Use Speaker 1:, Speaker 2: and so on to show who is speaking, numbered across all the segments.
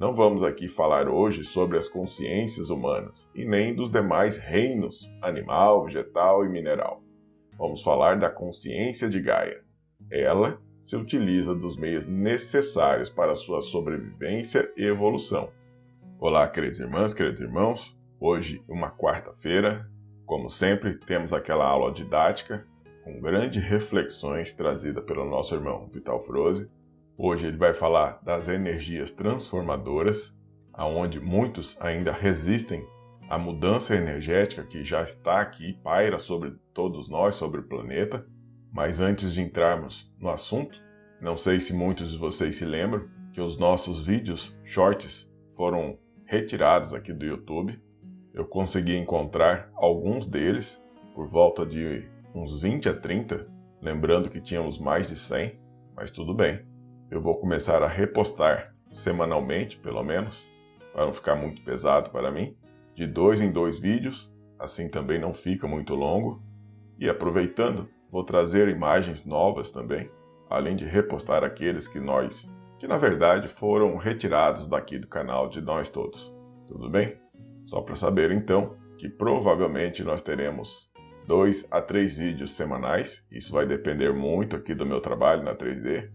Speaker 1: Não vamos aqui falar hoje sobre as consciências humanas e nem dos demais reinos, animal, vegetal e mineral. Vamos falar da consciência de Gaia. Ela se utiliza dos meios necessários para a sua sobrevivência e evolução. Olá, queridas irmãs, queridos irmãos. Hoje, uma quarta-feira, como sempre, temos aquela aula didática com grandes reflexões trazida pelo nosso irmão Vital Froze. Hoje ele vai falar das energias transformadoras, aonde muitos ainda resistem à mudança energética que já está aqui e paira sobre todos nós, sobre o planeta. Mas antes de entrarmos no assunto, não sei se muitos de vocês se lembram que os nossos vídeos, shorts, foram retirados aqui do YouTube. Eu consegui encontrar alguns deles, por volta de uns 20 a 30, lembrando que tínhamos mais de 100, mas tudo bem. Eu vou começar a repostar semanalmente, pelo menos, para não ficar muito pesado para mim, de 2 em 2 vídeos, assim também não fica muito longo. E aproveitando, vou trazer imagens novas também, além de repostar aqueles que na verdade foram retirados daqui do canal de nós todos. Tudo bem? Só para saber então que provavelmente nós teremos 2 a 3 vídeos semanais. Isso vai depender muito aqui do meu trabalho na 3D.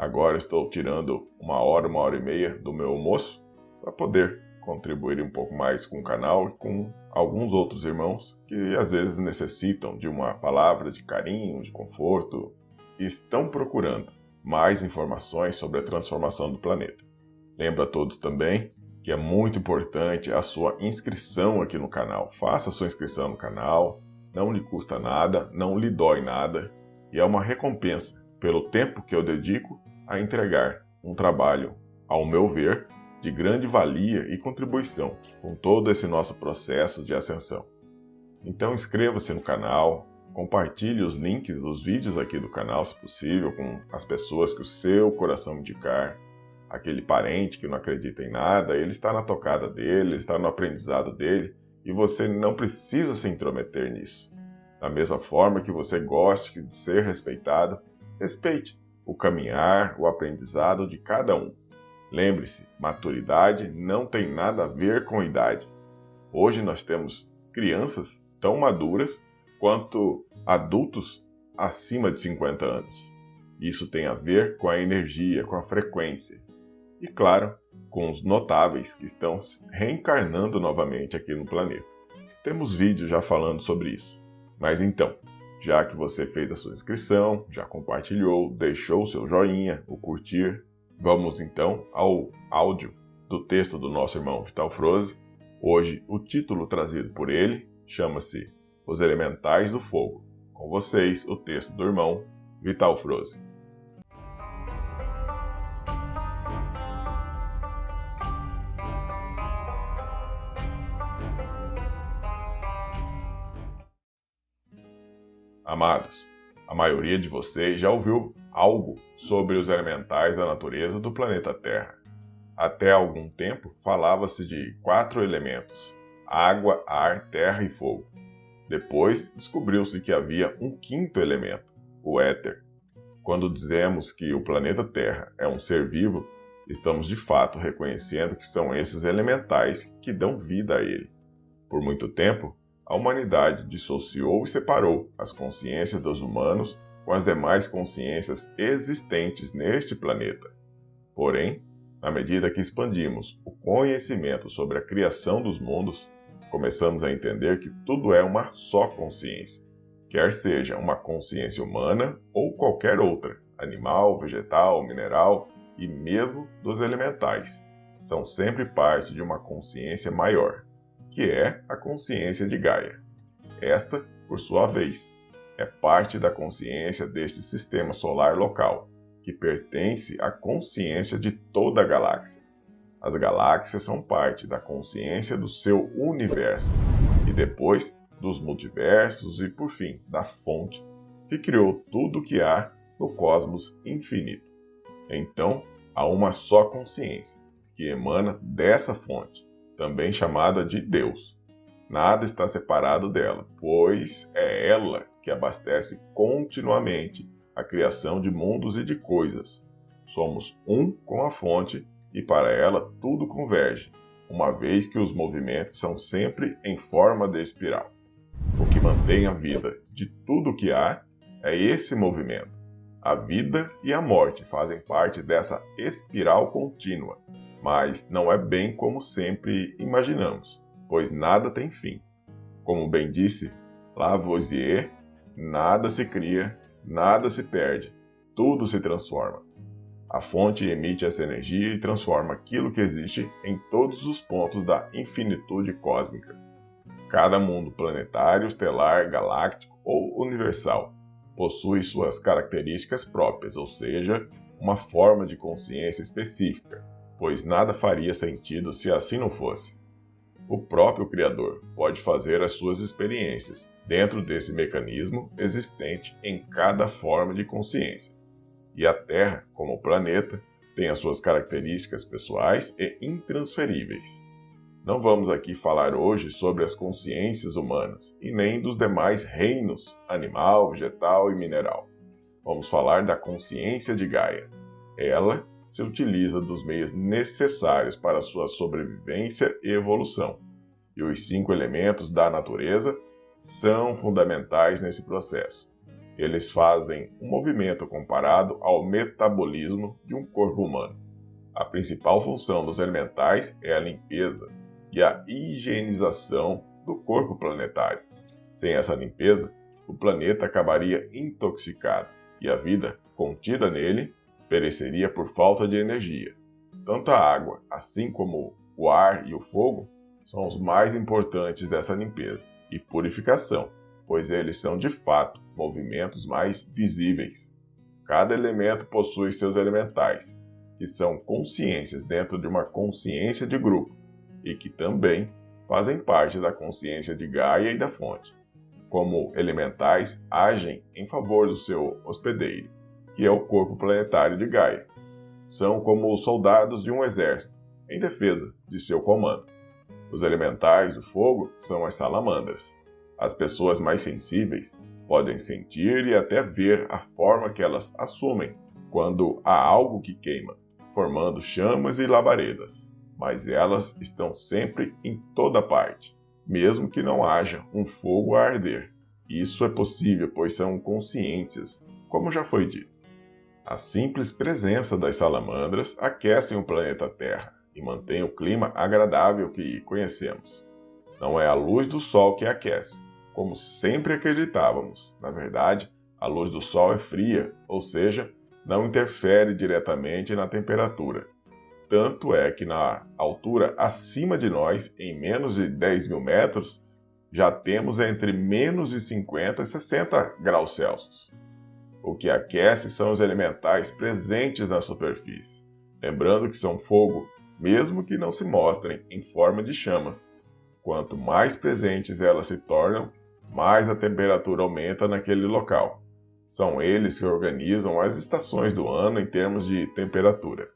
Speaker 1: Agora estou tirando 1 hora e meia do meu almoço para poder contribuir um pouco mais com o canal e com alguns outros irmãos que às vezes necessitam de uma palavra de carinho, de conforto e estão procurando mais informações sobre a transformação do planeta. Lembro a todos também que é muito importante a sua inscrição aqui no canal. Faça a sua inscrição no canal, não lhe custa nada, não lhe dói nada e é uma recompensa pelo tempo que eu dedico a entregar um trabalho, ao meu ver, de grande valia e contribuição com todo esse nosso processo de ascensão. Então inscreva-se no canal, compartilhe os links dos vídeos aqui do canal, se possível, com as pessoas que o seu coração indicar. Aquele parente que não acredita em nada, ele está na tocada dele, ele está no aprendizado dele, e você não precisa se intrometer nisso. Da mesma forma que você goste de ser respeitado, respeite o caminhar, o aprendizado de cada um. Lembre-se, maturidade não tem nada a ver com idade. Hoje nós temos crianças tão maduras quanto adultos acima de 50 anos. Isso tem a ver com a energia, com a frequência. E claro, com os notáveis que estão reencarnando novamente aqui no planeta. Temos vídeos já falando sobre isso. Mas então, já que você fez a sua inscrição, já compartilhou, deixou o seu joinha, o curtir, vamos então ao áudio do texto do nosso irmão Vital Froze. Hoje o título trazido por ele chama-se Os Elementais do Fogo. Com vocês o texto do irmão Vital Froze. Amados, a maioria de vocês já ouviu algo sobre os elementais da natureza do planeta Terra. Até algum tempo falava-se de 4 elementos: água, ar, terra e fogo. Depois descobriu-se que havia um 5º elemento, o éter. Quando dizemos que o planeta Terra é um ser vivo, estamos de fato reconhecendo que são esses elementais que dão vida a ele. Por muito tempo, a humanidade dissociou e separou as consciências dos humanos com as demais consciências existentes neste planeta. Porém, na medida que expandimos o conhecimento sobre a criação dos mundos, começamos a entender que tudo é uma só consciência, quer seja uma consciência humana ou qualquer outra, animal, vegetal, mineral e mesmo dos elementais. São sempre parte de uma consciência maior, que é a consciência de Gaia. Esta, por sua vez, é parte da consciência deste sistema solar local, que pertence à consciência de toda a galáxia. As galáxias são parte da consciência do seu universo, e depois dos multiversos e, por fim, da fonte, que criou tudo o que há no cosmos infinito. Então, há uma só consciência, que emana dessa fonte, também chamada de Deus. Nada está separado dela, pois é ela que abastece continuamente a criação de mundos e de coisas. Somos um com a fonte e para ela tudo converge, uma vez que os movimentos são sempre em forma de espiral. O que mantém a vida de tudo que há é esse movimento. A vida e a morte fazem parte dessa espiral contínua, mas não é bem como sempre imaginamos, pois nada tem fim. Como bem disse Lavoisier, nada se cria, nada se perde, tudo se transforma. A fonte emite essa energia e transforma aquilo que existe em todos os pontos da infinitude cósmica. Cada mundo planetário, estelar, galáctico ou universal possui suas características próprias, ou seja, uma forma de consciência específica, pois nada faria sentido se assim não fosse. O próprio Criador pode fazer as suas experiências dentro desse mecanismo existente em cada forma de consciência. E a Terra, como planeta, tem as suas características pessoais e intransferíveis. Não vamos aqui falar hoje sobre as consciências humanas e nem dos demais reinos, animal, vegetal e mineral. Vamos falar da consciência de Gaia. Ela se utiliza dos meios necessários para sua sobrevivência e evolução. E os 5 elementos da natureza são fundamentais nesse processo. Eles fazem um movimento comparado ao metabolismo de um corpo humano. A principal função dos elementais é a limpeza e a higienização do corpo planetário. Sem essa limpeza, o planeta acabaria intoxicado e a vida contida nele pereceria por falta de energia. Tanto a água, assim como o ar e o fogo, são os mais importantes dessa limpeza e purificação, pois eles são de fato movimentos mais visíveis. Cada elemento possui seus elementais, que são consciências dentro de uma consciência de grupo, e que também fazem parte da consciência de Gaia e da fonte. Como elementais agem em favor do seu hospedeiro, que é o corpo planetário de Gaia. São como os soldados de um exército, em defesa de seu comando. Os elementais do fogo são as salamandras. As pessoas mais sensíveis podem sentir e até ver a forma que elas assumem quando há algo que queima, formando chamas e labaredas. Mas elas estão sempre em toda parte, mesmo que não haja um fogo a arder. Isso é possível, pois são consciências, como já foi dito. A simples presença das salamandras aquecem o planeta Terra e mantém o clima agradável que conhecemos. Não é a luz do sol que aquece, como sempre acreditávamos. Na verdade, a luz do sol é fria, ou seja, não interfere diretamente na temperatura. Tanto é que na altura acima de nós, em menos de 10 mil metros, já temos entre menos de 50 e 60 graus Celsius. O que aquece são os elementais presentes na superfície, lembrando que são fogo, mesmo que não se mostrem em forma de chamas. Quanto mais presentes elas se tornam, mais a temperatura aumenta naquele local. São eles que organizam as estações do ano em termos de temperatura.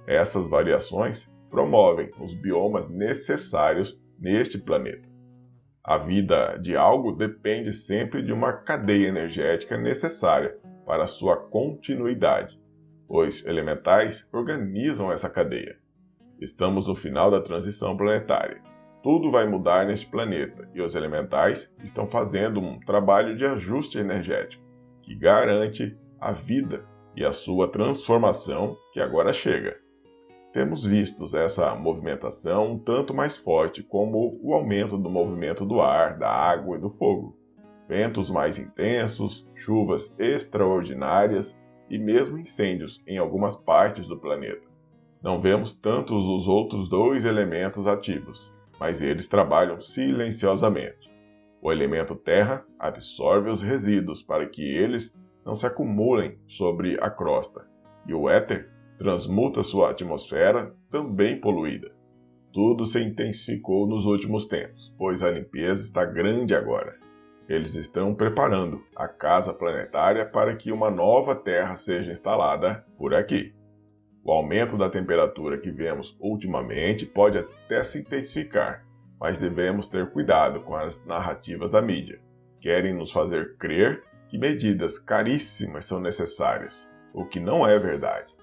Speaker 1: Essas variações promovem os biomas necessários neste planeta. A vida de algo depende sempre de uma cadeia energética necessária para sua continuidade. Os elementais organizam essa cadeia. Estamos no final da transição planetária. Tudo vai mudar neste planeta e os elementais estão fazendo um trabalho de ajuste energético que garante a vida e a sua transformação que agora chega. Temos visto essa movimentação um tanto mais forte, como o aumento do movimento do ar, da água e do fogo. Ventos mais intensos, chuvas extraordinárias e mesmo incêndios em algumas partes do planeta. Não vemos tantos os outros 2 elementos ativos, mas eles trabalham silenciosamente. O elemento terra absorve os resíduos para que eles não se acumulem sobre a crosta, e o éter transmuta sua atmosfera, também poluída. Tudo se intensificou nos últimos tempos, pois a limpeza está grande agora. Eles estão preparando a casa planetária para que uma nova Terra seja instalada por aqui. O aumento da temperatura que vemos ultimamente pode até se intensificar, mas devemos ter cuidado com as narrativas da mídia. Querem nos fazer crer que medidas caríssimas são necessárias, o que não é verdade.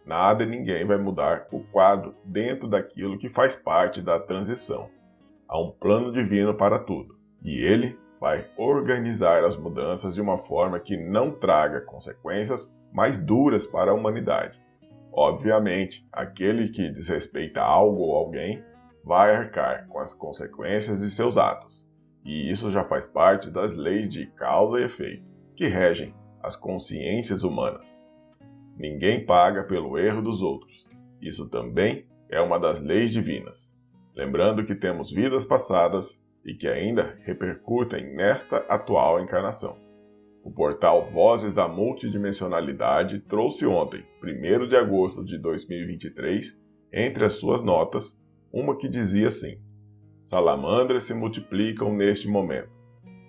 Speaker 1: nada e ninguém vai mudar o quadro dentro daquilo que faz parte da transição. Há um plano divino para tudo, e ele vai organizar as mudanças de uma forma que não traga consequências mais duras para a humanidade. Obviamente, aquele que desrespeita algo ou alguém vai arcar com as consequências de seus atos, e isso já faz parte das leis de causa e efeito, que regem as consciências humanas. Ninguém paga pelo erro dos outros. Isso também é uma das leis divinas. Lembrando que temos vidas passadas e que ainda repercutem nesta atual encarnação. O portal Vozes da Multidimensionalidade trouxe ontem, 1º de agosto de 2023, entre as suas notas, uma que dizia assim: salamandras se multiplicam neste momento.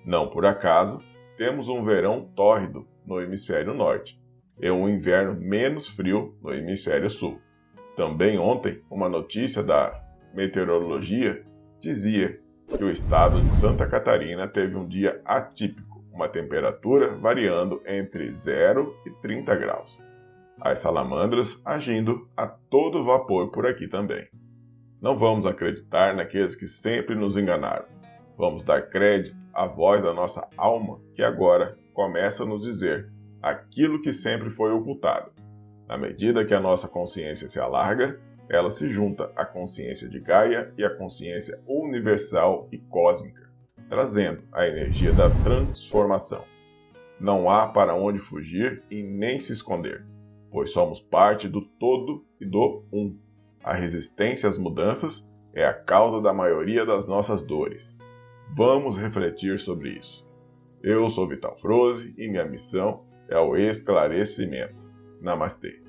Speaker 1: Não por acaso, temos um verão tórrido no hemisfério norte e um inverno menos frio no hemisfério sul. Também ontem, uma notícia da meteorologia dizia que o estado de Santa Catarina teve um dia atípico, uma temperatura variando entre 0 e 30 graus. As salamandras agindo a todo vapor por aqui também. Não vamos acreditar naqueles que sempre nos enganaram. Vamos dar crédito à voz da nossa alma, que agora começa a nos dizer aquilo que sempre foi ocultado. Na medida que a nossa consciência se alarga, ela se junta à consciência de Gaia e à consciência universal e cósmica, trazendo a energia da transformação. Não há para onde fugir e nem se esconder, pois somos parte do todo e do um. A resistência às mudanças é a causa da maioria das nossas dores. Vamos refletir sobre isso. Eu sou Vital Froze e minha missão é o esclarecimento. Namastê.